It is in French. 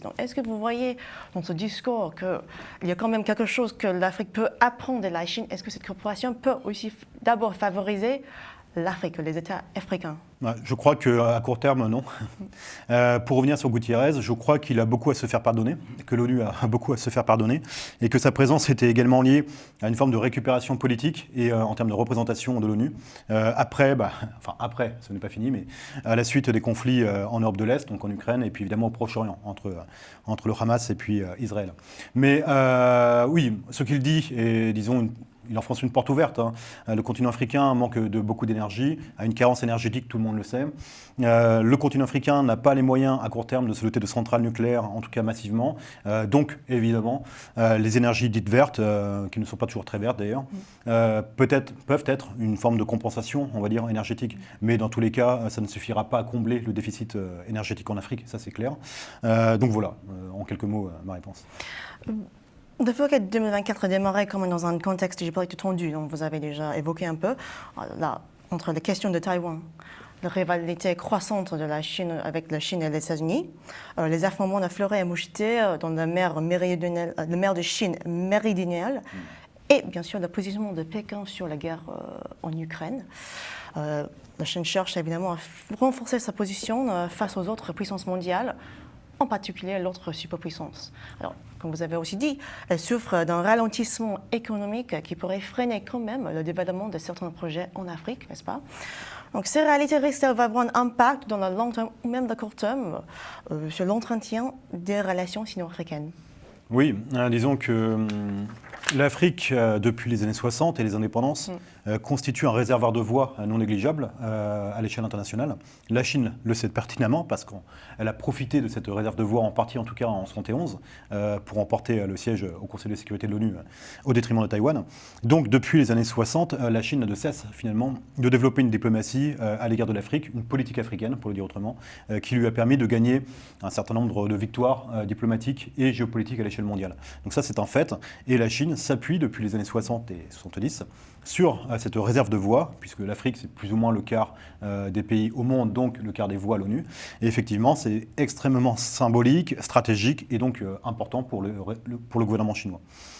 Donc, est-ce que vous voyez dans ce discours qu'il y a quand même quelque chose que l'Afrique peut apprendre de la Chine? Est-ce que cette coopération peut aussi d'abord favoriser l'Afrique, les États africains? Je crois qu'à court terme, non. Pour revenir sur Gutiérrez, je crois qu'il a beaucoup à se faire pardonner, que l'ONU a beaucoup à se faire pardonner, et que sa présence était également liée à une forme de récupération politique et en termes de représentation de l'ONU. Après, ce n'est pas fini, mais à la suite des conflits en Europe de l'Est, donc en Ukraine, et puis évidemment au Proche-Orient, entre le Hamas et puis Israël. Mais oui, ce qu'il dit est, disons, il enfonce une porte ouverte. Le continent africain manque de beaucoup d'énergie, a une carence énergétique, tout le monde le sait. Le continent africain n'a pas les moyens à court terme de se doter de centrales nucléaires, en tout cas massivement. Donc, évidemment, les énergies dites vertes, qui ne sont pas toujours très vertes d'ailleurs, peuvent être une forme de compensation, on va dire, énergétique. Mais dans tous les cas, ça ne suffira pas à combler le déficit énergétique en Afrique, ça c'est clair. Donc voilà, en quelques mots, ma réponse. Le Forêt 2024 a démarré comme dans un contexte géopolitique tendu, dont vous avez déjà évoqué un peu, là, entre les questions de Taïwan, la rivalité croissante de la Chine avec la Chine et les États-Unis, les affrontements de Florey et Moucheté dans la mer de Chine méridionale, et bien sûr le positionnement de Pékin sur la guerre en Ukraine. La Chine cherche évidemment à renforcer sa position face aux autres puissances mondiales, en particulier l'autre superpuissance. Alors, comme vous avez aussi dit, elle souffre d'un ralentissement économique qui pourrait freiner quand même le développement de certains projets en Afrique, n'est-ce pas? Donc, ces réalités risquent d'avoir un impact dans le long terme ou même le court terme sur l'entretien des relations sino-africaines. Oui, disons que l'Afrique, depuis les années 60 et les indépendances, constitue un réservoir de voix non négligeable à l'échelle internationale. La Chine le sait pertinemment parce qu'elle a profité de cette réserve de voix, en partie en tout cas en 1971, pour emporter le siège au Conseil de sécurité de l'ONU au détriment de Taïwan. Donc depuis les années 60, la Chine n'a de cesse finalement de développer une diplomatie à l'égard de l'Afrique, une politique africaine pour le dire autrement, qui lui a permis de gagner un certain nombre de victoires diplomatiques et géopolitiques à l'échelle mondiale. Donc ça c'est un fait, et la Chine s'appuie depuis les années 60 et 70 sur cette réserve de voix, puisque l'Afrique c'est plus ou moins le quart des pays au monde, donc le quart des voix à l'ONU. Et effectivement, c'est extrêmement symbolique, stratégique et donc important pour le gouvernement chinois.